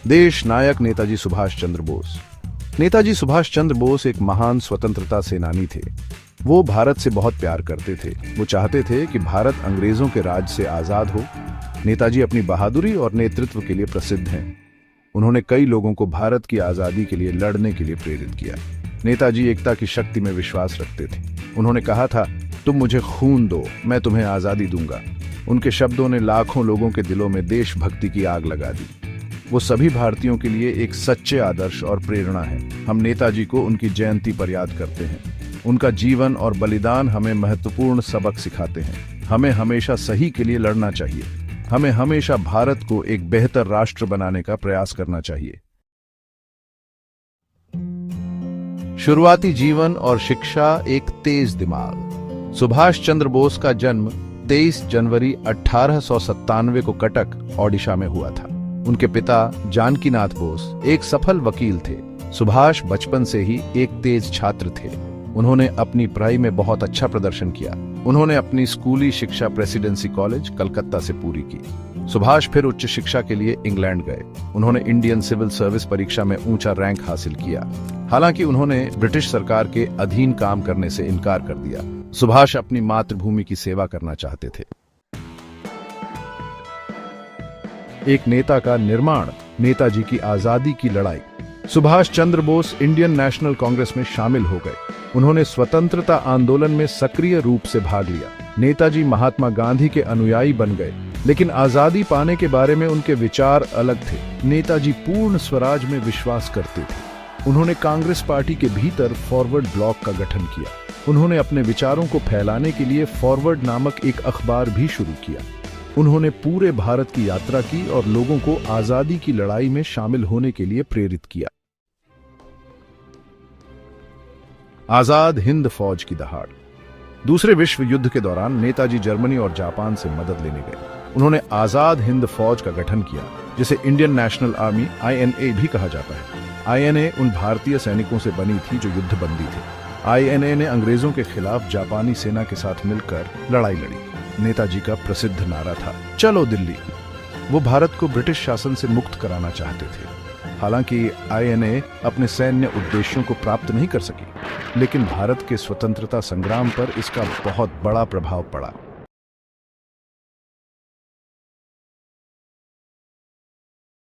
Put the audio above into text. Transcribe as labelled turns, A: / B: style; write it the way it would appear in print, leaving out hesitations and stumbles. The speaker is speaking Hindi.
A: देश नायक नेताजी सुभाष चंद्र बोस। नेताजी सुभाष चंद्र बोस एक महान स्वतंत्रता सेनानी थे। वो भारत से बहुत प्यार करते थे। वो चाहते थे कि भारत अंग्रेजों के राज से आजाद हो। नेताजी अपनी बहादुरी और नेतृत्व के लिए प्रसिद्ध हैं। उन्होंने कई लोगों को भारत की आजादी के लिए लड़ने के लिए प्रेरित किया। नेताजी एकता की शक्ति में विश्वास रखते थे। उन्होंने कहा था, तुम मुझे खून दो, मैं तुम्हें आजादी दूंगा। उनके शब्दों ने लाखों लोगों के दिलों में देशभक्ति की आग लगा दी। वो सभी भारतीयों के लिए एक सच्चे आदर्श और प्रेरणा है। हम नेताजी को उनकी जयंती पर याद करते हैं। उनका जीवन और बलिदान हमें महत्वपूर्ण सबक सिखाते हैं। हमें हमेशा सही के लिए लड़ना चाहिए। हमें हमेशा भारत को एक बेहतर राष्ट्र बनाने का प्रयास करना चाहिए। शुरुआती जीवन और शिक्षा। एक तेज दिमाग। सुभाष चंद्र बोस का जन्म 23 जनवरी 1897 को कटक, ओडिशा में हुआ था। उनके पिता जानकीनाथ बोस एक सफल वकील थे। सुभाष बचपन से ही एक तेज छात्र थे। उन्होंने अपनी पढ़ाई में बहुत अच्छा प्रदर्शन किया। उन्होंने अपनी स्कूली शिक्षा प्रेसिडेंसी कॉलेज कलकत्ता से पूरी की। सुभाष फिर उच्च शिक्षा के लिए इंग्लैंड गए। उन्होंने इंडियन सिविल सर्विस परीक्षा में ऊंचा रैंक हासिल किया। हालांकि उन्होंने ब्रिटिश सरकार के अधीन काम करने से इनकार कर दिया। सुभाष अपनी मातृभूमि की सेवा करना चाहते थे। एक नेता का निर्माण। नेताजी की आजादी की लड़ाई। सुभाष चंद्र बोस इंडियन नेशनल कांग्रेस में शामिल हो गए। उन्होंने स्वतंत्रता आंदोलन में सक्रिय रूप से भाग लिया। नेताजी महात्मा गांधी के अनुयायी बन गए, लेकिन आजादी पाने के बारे में उनके विचार अलग थे। नेताजी पूर्ण स्वराज में विश्वास करते थे। उन्होंने कांग्रेस पार्टी के भीतर फॉरवर्ड ब्लॉक का गठन किया। उन्होंने अपने विचारों को फैलाने के लिए फॉरवर्ड नामक एक अखबार भी शुरू किया। उन्होंने पूरे भारत की यात्रा की और लोगों को आजादी की लड़ाई में शामिल होने के लिए प्रेरित किया। आजाद हिंद फौज की दहाड़। दूसरे विश्व युद्ध के दौरान नेताजी जर्मनी और जापान से मदद लेने गए। उन्होंने आजाद हिंद फौज का गठन किया, जिसे इंडियन नेशनल आर्मी INA भी कहा जाता है। INA उन भारतीय सैनिकों से बनी थी जो युद्धबंदी थे। INA ने अंग्रेजों के खिलाफ जापानी सेना के साथ मिलकर लड़ाई लड़ी। नेताजी का प्रसिद्ध नारा था, चलो दिल्ली। वो भारत को ब्रिटिश शासन से मुक्त कराना चाहते थे। हालांकि INA अपने सैन्य उद्देश्यों को प्राप्त नहीं कर सकी, लेकिन भारत के स्वतंत्रता संग्राम पर इसका बहुत बड़ा प्रभाव पड़ा।